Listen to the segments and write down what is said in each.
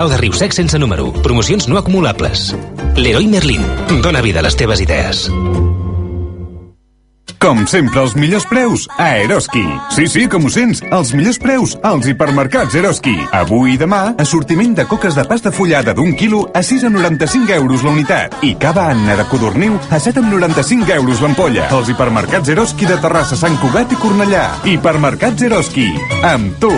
de Riu-Sec sense número. Promocions no acumulables. Leroy Merlin. Dóna vida a les teves idees. Com sempre, els millors preus a Eroski. Sí, com ho sents, els millors preus als hipermercats Eroski. Avui i demà, assortiment de coques de pasta fullada d'1 quilo a 6,95 € la unitat. I cava Anna de Codorniu a 7,95 € l'ampolla. Els hipermercats Eroski de Terrassa, Sant Cugat i Cornellà. Hipermercats Eroski. Amb tu.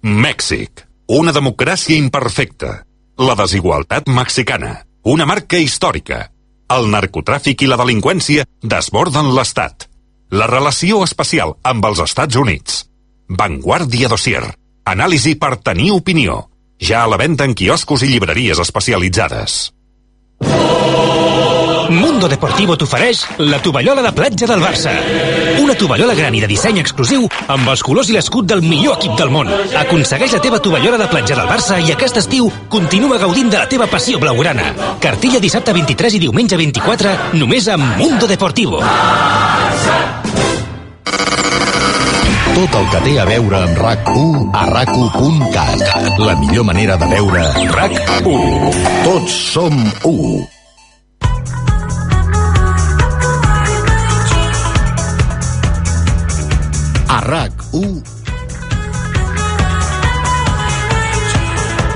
Mèxic. Una democràcia imperfecta. La desigualtat mexicana. Una marca històrica. El narcotràfic i la delinqüència desborden l'Estat. La relació especial amb els Estats Units. Vanguardia Dossier. Anàlisi per tenir opinió. Ja a la venda en quioscos i llibreries especialitzades. Mundo Deportivo t'ofereix la tovallola de platja del Barça. Una tovallola gran i de disseny exclusiu amb els colors i l'escut del millor equip del món. Aconsegueix la teva tovallola de platja del Barça i aquest estiu continua gaudint de la teva passió blaugrana. Cartilla dissabte 23 i diumenge 24 només amb Mundo Deportivo. Tot el que té a veure amb RAC1 a RAC1.cat. La millor manera de veure RAC1. Tots som 1. A RAC1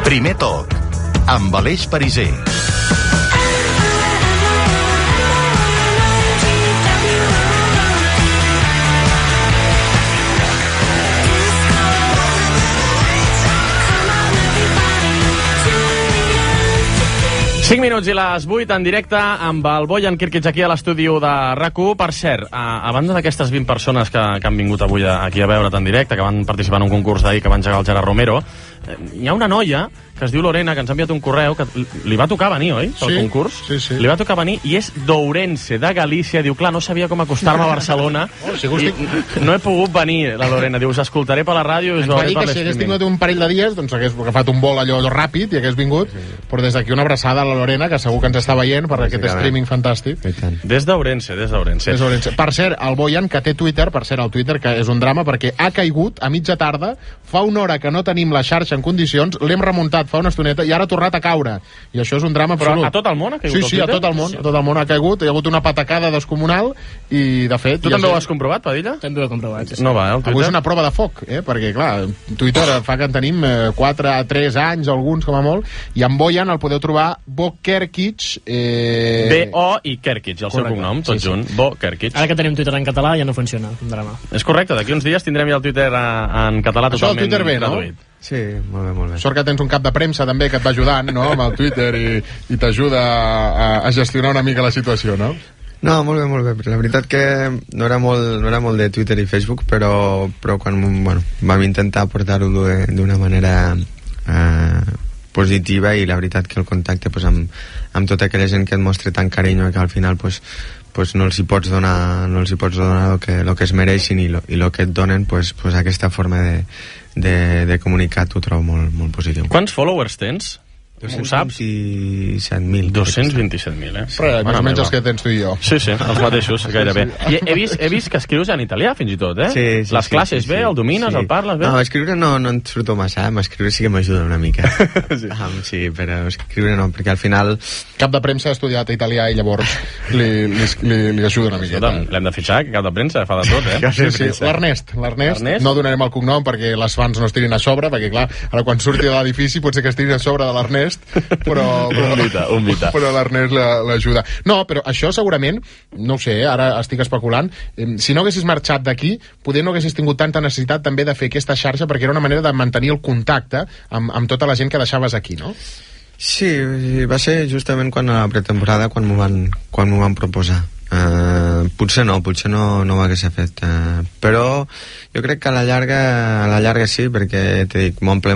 Primer toc amb Aleix Pariser. 5 minuts i les 8 en directe amb el Bojan Kirkic aquí a l'estudi de RAC1. Per cert, a banda d'aquestes 20 persones que han vingut avui aquí a veure't en directe, que van participar en un concurs d'ahir que va engegar el Gerard Romero, hi ha una noia que es diu Lorena, que ens ha enviat un correu que li va tocar venir, oi? Pel concurs? Sí. Li va tocar venir i és d'Ourense, de Galícia. Diu, clar, no sabia com acostar-me a Barcelona i no he pogut venir, la Lorena. Diu, us escoltaré per la ràdio i us veuré per l'estreaming. Si hagués tingut un parell de dies, doncs hagués agafat un vol allò ràpid i hagués vingut, però des d'aquí una abraçada a la Lorena, que segur que ens està veient per aquest streaming fantàstic. Des d'Ourense. Per cert, el Bojan, que té Twitter, el Twitter, que és un drama, perquè ha caigut a mitja tarda, fa una hora que no tenim la xarxa en condicions, l'hem remuntat fa una estoneta i ara ha tornat a caure. I això és un drama absolut. Però a tot el món ha caigut? Sí, a tot el món. A tot el món ha caigut, hi ha hagut una patacada descomunal i, de fet... Tu també ho has comprovat, Padilla? També ho he comprovat, sí. No va, el Twitter? Avui és una prova de foc, perquè, clar, Twitter fa que en tenim 4 a 3 anys, alguns, com a molt, i en Bojan el podeu trobar Bo Kerkic... B-O i Kerkic, el seu cognom, tot junt. Bo Kerkic. Ara que tenim Twitter en català ja no funciona, un drama. És correcte, d'aquí uns dies tindrem ja el Twitter en català totalment Twitter bé, no? gratuït. Sí, molt bé. Sort que tens un cap de premsa també que et va ajudant, no?, amb el Twitter i t'ajuda a gestionar una mica la situació, no? No, molt bé. La veritat que no era molt de Twitter i Facebook, però quan vam intentar portar-ho d'una manera positiva, i la veritat que el contacte amb tota aquella gent que et mostra tant carinyo, que al final no els hi pots donar el que es mereixin, i el que et donen, aquesta forma de comunicar t'ho trobo molt positiu. Quants followers tens? Ho saps? 227.000. 227.000, Però més o menys els que tens tu i jo. Sí, els mateixos, gairebé. I he vist que escrius en italià, fins i tot, eh? Sí. Les classes bé, el domines, el parles bé? No, escriure no en surto massa, escriure sí que m'ajuda una mica. Sí, però escriure no, perquè al final... Cap de premsa ha estudiat italià i llavors li ajuda una miqueta. L'hem de fitxar, que cap de premsa fa de tot, eh? Sí. L'Ernest, no donarem el cognom perquè les fans no es tirin a sobre, perquè clar, ara quan surti de l'edifici potser que es tirin a sobre de l'Ernest, però un mite. Però l'Ernest l'ajuda. No, però això segurament, no ho sé, ara estic especulant, si no haguessis marxat d'aquí, poder no haguessis tingut tanta necessitat també de fer aquesta xarxa, perquè era una manera de mantenir el contacte amb tota la gent que deixaves aquí, no? Sí, va ser justament quan a la pretemporada quan m'ho van proposar. Potser no ho hagués fet, però jo crec que a la llarga sí, perquè t'he dit, m'omple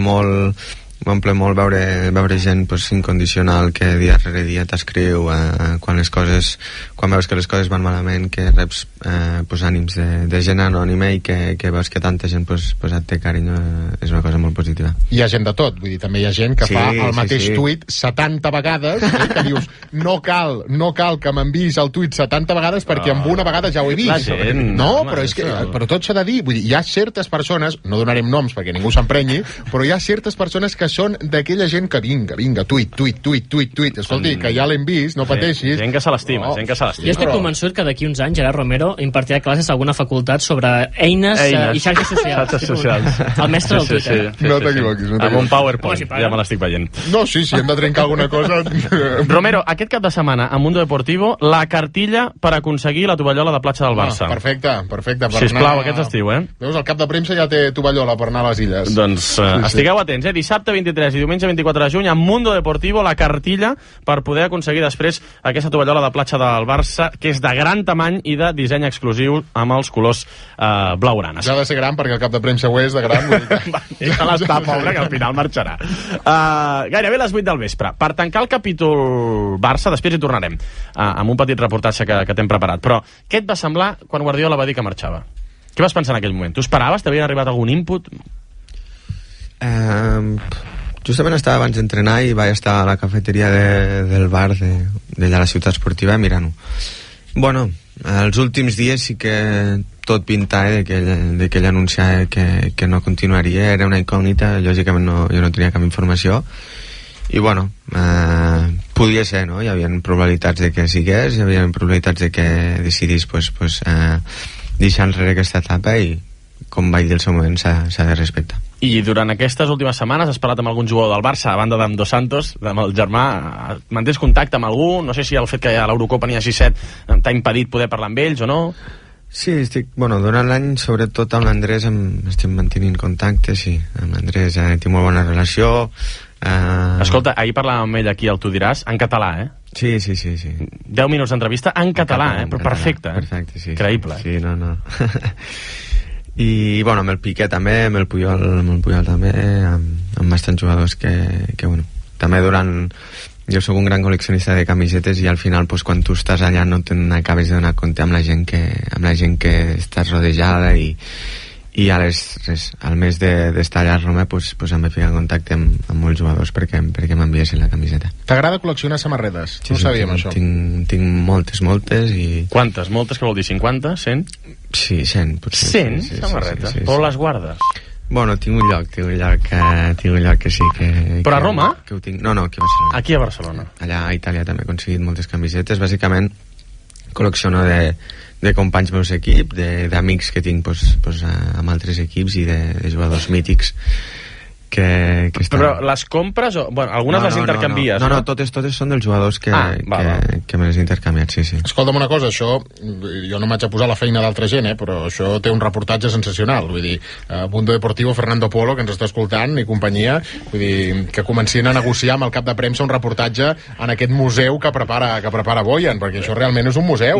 molt veure gent incondicional que dia rere dia t'escriu quan veus que les coses van malament, que reps ànims de gent anònima i que veus que tanta gent et té carinyo, és una cosa molt positiva. Hi ha gent de tot, vull dir, també hi ha gent que fa el mateix tuit 70 vegades, que dius, no cal que m'enviïs el tuit 70 vegades perquè amb una vegada ja ho he vist. Però tot s'ha de dir, vull dir, hi ha certes persones, no donarem noms perquè ningú s'emprenyi, però hi ha certes persones que són d'aquella gent que vinga, tuit. Escolti, que ja l'hem vist, no pateixis. Gent que se l'estima, gent que se l'estima. Jo estic convençut que d'aquí uns anys Gerard Romero impartirà classes a alguna facultat sobre eines i xarxes socials. Xarxes socials. El mestre del Twitter. No t'equivoquis. Amb un PowerPoint, ja me l'estic veient. No, sí, hem de trencar alguna cosa. Romero, aquest cap de setmana a Mundo Deportivo, la cartilla per aconseguir la tovallola de platja del Barça. Perfecte. Sisplau, aquest estiu, Veus, el cap de premsa ja té tovallola per anar a les illes. Doncs estigueu atents, Dissabte 23 i diumenge 24 de juny a Mundo Deportivo, la cartilla per poder aconseguir després aquesta tovallola de platja del Barça, que és de gran tamany i de disseny exclusiu amb els colors blaugranes. Ja ha de ser gran perquè el cap de premsa ho és de gran. Deixa-la estar, pobre, que al final marxarà. Gairebé les 8 del vespre. Per tancar el capítol Barça, després hi tornarem amb un petit reportatge que t'hem preparat. Però què et va semblar quan Guardiola va dir que marxava? Què vas pensar en aquell moment? Tu esperaves? T'havia arribat algun input? Justament estava abans d'entrenar i vaig estar a la cafeteria del bar de la ciutat esportiva mirant-ho. Bueno, els últims dies sí que tot pintava de que ell anunciava que no continuaria, era una incògnita, lògicament jo no tenia cap informació i bueno, podia ser, no? Hi havia probabilitats de que sigués, hi havia probabilitats de que decidís deixar enrere aquesta etapa i com vaig dir al seu moment s'ha de respectar. I durant aquestes últimes setmanes has parlat amb algun jugador del Barça, a banda d'en Dos Santos, amb el germà, mantens contacte amb algú? No sé si el fet que a l'Eurocopa n'hi hagi 7 t'ha impedit poder parlar amb ells o no? Sí, durant l'any, sobretot amb l'Andrés estem mantenint contacte, sí, amb l'Andrés tinc molt bona relació. Escolta, ahir parlàvem amb ell aquí, el Tu diràs, en català, Sí. 10 minuts d'entrevista en català, però perfecte, Perfecte, sí. Increïble. Sí, no. I, bueno, amb el Piqué també, amb el Puyol també, amb bastants jugadors que bueno, també durant... Jo sóc un gran col·leccionista de camisetes i al final, pues, quan tu estàs allà no t'acabes de donar compte amb la gent que estàs rodejada i al mes d'estar allà a Roma pues em vaig ficar en contacte amb molts jugadors perquè m'enviessin la camiseta. T'agrada col·leccionar samarretes? Sí, no ho sabíem, això. Tinc moltes i... Quantes? Moltes, que vol dir? 50? 100? Sí, 100, potser. 100 samarretes? Sí. Però les guardes? Bueno, tinc un lloc que sí que... Però a Roma? Que ho tinc. No, aquí a Barcelona. Aquí a Barcelona. Allà a Itàlia també he aconseguit moltes camisetes. Bàsicament col·lecciono de companys meus equip, d'amics que tinc amb altres equips i de jugadors mítics que estan... Però les compres o... Bueno, algunes les intercanvies, no? No, totes són dels jugadors que me les he intercanviat, sí. Escolta'm una cosa, això... Jo no m'haig a posar la feina d'altra gent, però això té un reportatge sensacional. Vull dir, Mundo Deportivo, Fernando Polo, que ens està escoltant, i companyia, vull dir, que comencin a negociar amb el cap de premsa un reportatge en aquest museu que prepara Boyan, perquè això realment és un museu.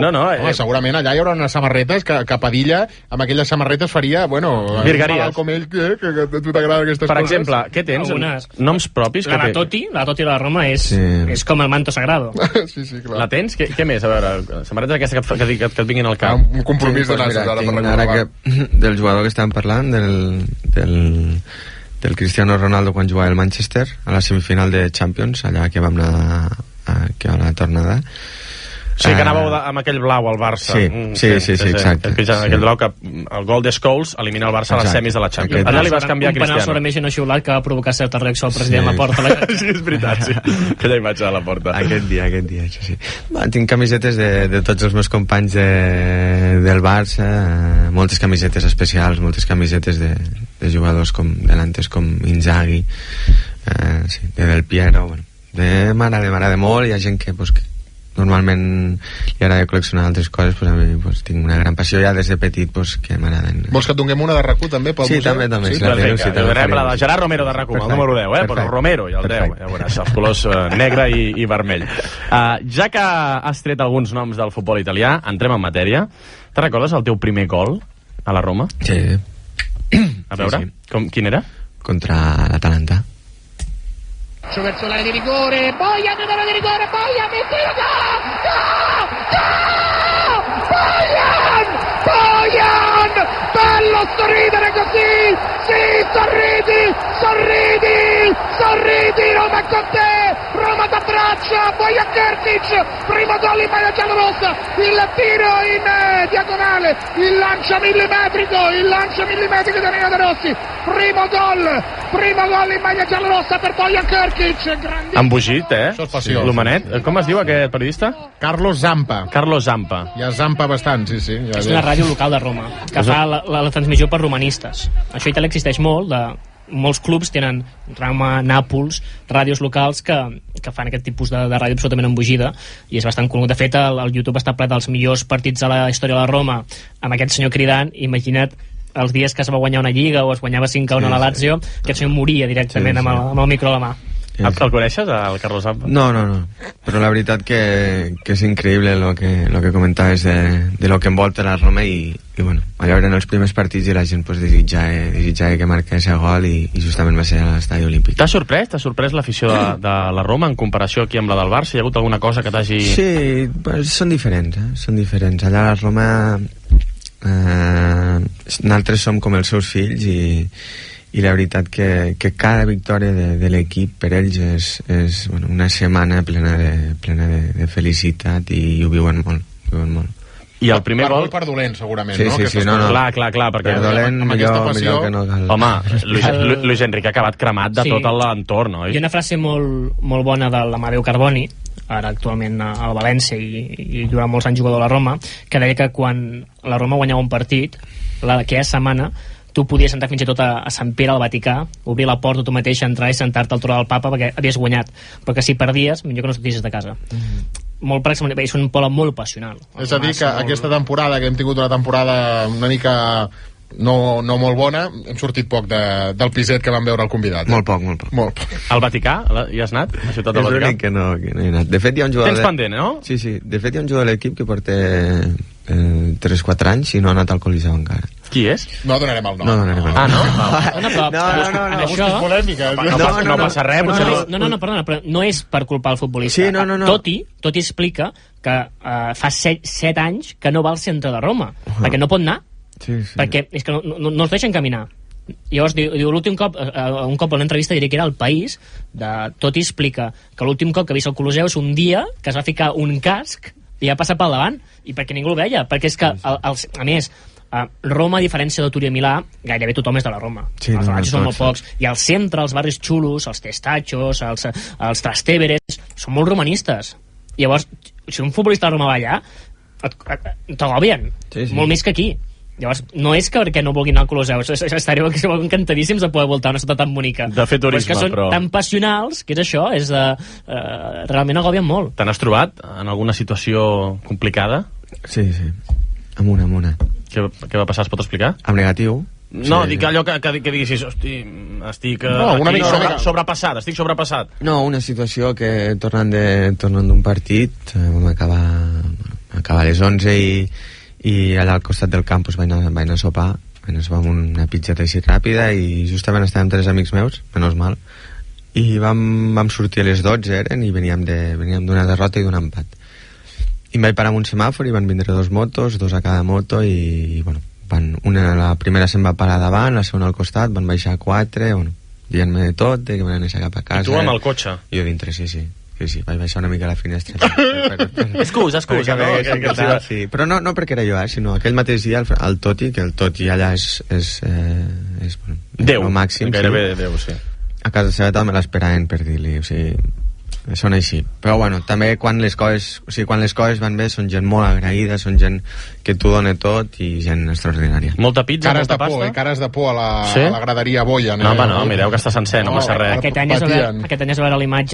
Segurament allà hi haurà unes samarretes que Padilla, amb aquelles samarretes faria, bueno... Virgueries. Com ell, que a tu t'agrada aquestes coses. Per exemple, què tens? Noms propis? La Totti de la Roma és com el manto sagrado. Sí, clar. La tens? Què més? A veure, samarretes aquesta que et vinguin al cap. Un compromís de nassos ara per recordar. Del jugador que estàvem parlant, del Cristiano Ronaldo quan jugava al Manchester a la semifinal de Champions, allà que vam anar a la tornada. Sí, que anàveu amb aquell blau al Barça. Sí, exacte. Aquell blau que el gol de Scholes elimina el Barça a les semis de la Champions. Allà li vas canviar a Cristiano. Un penal sobre Messi no xiulat que va provocar certa reacció al president Laporta. Sí, és veritat, sí. Aquella imatge de Laporta. Aquest dia, això sí. Tinc camisetes de tots els meus companys del Barça, moltes camisetes especials, moltes camisetes de jugadors delanters com Inzaghi, de Del Piero, m'agrada molt. Hi ha gent que normalment li agrada col·leccionar altres coses, a mi tinc una gran passió ja des de petit que m'agraden. Vols que et donem una de RAC1 també pel museu? Sí, també. Perfecte, donarem la de Gerard Romero de RAC1, el número 10, però Romero i el 10, ja veuràs, els colors negre i vermell. Ja que has tret alguns noms del futbol italià, entrem en matèria. Te recordes el teu primer gol a la Roma? Sí. A veure, quin era? Contra l'Atalanta. Verso l'area di rigore, Boyan nell'area di rigore, Boyan bello sorridere così, sì, sorridi, Roma con te, Roma t'abbraccia. faccia, Bojan Krkić, primo gol in maglia giallorossa, il tiro in diagonale, il lancio millimetrico di Danilo De Rossi, primo gol in maglia giallorossa per Bojan Krkić. Embogit, Això és passió. L'homenet. Com es diu aquest periodista? Carlos Zampa. Ja Zampa bastant, sí. Ja és una ràdio local de Roma, que fa la transmissió per romanistes. Això a Itàlia existeix molt, molts clubs tenen Roma, Nàpols, ràdios locals que fan aquest tipus de ràdio absolutament embogida, i és bastant conegut. De fet, el YouTube està ple dels millors partits de la història de la Roma, amb aquest senyor cridant. Imagina't els dies que es va guanyar una lliga o es guanyava 5-1 a la Lazio, aquest senyor moria directament amb el micro a la mà. El coneixes, el Carlos Zampa? No, però la veritat que és increïble lo que comentaves de lo que envolta la Roma i bueno, allò eren els primers partits i la gent pues, desitjava que marqués el gol i justament va ser a l'estadi olímpic. T'ha sorprès l'afició de la Roma en comparació aquí amb la del Barça? Hi ha hagut alguna cosa que t'hagi... Sí, pues, són diferents. Allà a la Roma nosaltres som com els seus fills i la veritat que cada victòria de l'equip per ells és bueno, una setmana plena de felicitat i ho viuen molt. I el primer gol... Per dolent, segurament, sí, no? Sí, no. Clar, perquè... Per dolent, millor que no cal. Home, Luis Enrique ha acabat cremat de tot l'entorn, oi? Hi ha una frase molt bona de l'Amadeu Carboni, ara actualment al València i durant molts anys jugador a la Roma, que deia que quan la Roma guanyava un partit, aquella setmana tu podies entrar fins i tot a Sant Pere al Vaticà, obrir la porta tu mateix, entrar i sentar-te al tron del papa perquè havies guanyat, perquè si perdies millor que no sortissis de casa. Molt per exemple, és un poble molt passional. És a dir, que aquesta temporada, que hem tingut una temporada una mica no molt bona, hem sortit poc del piset que vam veure el convidat. Molt poc. Al Vaticà? Hi has anat? A Ciutat del Vaticà? És l'únic que no he anat. De fet, hi ha un jugador... Tens pendent, no? Sí. De fet, hi ha un jugador de l'equip que porta 3-4 anys i no ha anat al Coliseu encara. Qui és? No donarem el nom. Ah, no? No passa res. No, perdona, però no és per culpar el futbolista. Sí, no. Toti explica que fa 7 anys que no va al centre de Roma, perquè no pot anar. Sí. Perquè és que no els deixen caminar. Llavors diu l'últim cop, un cop a una entrevista diré que era El País, Toti explica que l'últim cop que ha vist el Coliseu és un dia que es va ficar un casc i ha passat pel davant, i perquè ningú el veia, perquè és que a més Roma, a diferència de Túria i Milà, gairebé tothom és de la Roma. Els barris són molt pocs, i al centre, els barris xulos, els testachos, els trastéveres, són molt romanistes. Llavors, si un futbolista de Roma va allà, t'agobien, molt més que aquí. Llavors, no és que perquè no vulguin anar al Coliseu, estareu encantadíssims de poder voltar una ciutat tan bonica. De fer turisme, però és que són tan passionals, que és això, realment agobien molt. Te n'has trobat en alguna situació complicada? Sí, amb una. Què va passar, es pot explicar? Amb negatiu. No, dic allò que diguessis, hosti, estic sobrepassat. No, una situació que tornant d'un partit vam acabar a les 11 i allà al costat del campus vaig anar a sopar amb una pizzeta així ràpida i justament estàvem 3 amics meus, menys mal, i vam sortir a les 12 i veníem d'una derrota i d'un empat. I em vaig parar amb un semàfor i van vindre 2 motos, 2 a cada moto i bueno, la primera se'n va parar davant, la segona al costat, van baixar 4, bueno, dient-me de tot, que m'han anat cap a casa. I tu amb el cotxe? I jo dintre, sí, vaig baixar una mica a la finestra. Excusa, no? Sí. Però no perquè era jo, sinó aquell mateix dia el Toti, que el Toti allà és Déu, el màxim. Gairebé Déu, sí. A casa seva també l'esperaven per dir-li, o sigui... Són així, però bueno, també quan les coses van bé són gent molt agraïda, són gent que t'ho dona tot i gent extraordinària. Molta pizza, molta pasta? Cares de por a la graderia Bojan. No, mireu que està sencer, no passa res. Aquest any es va veure la imatge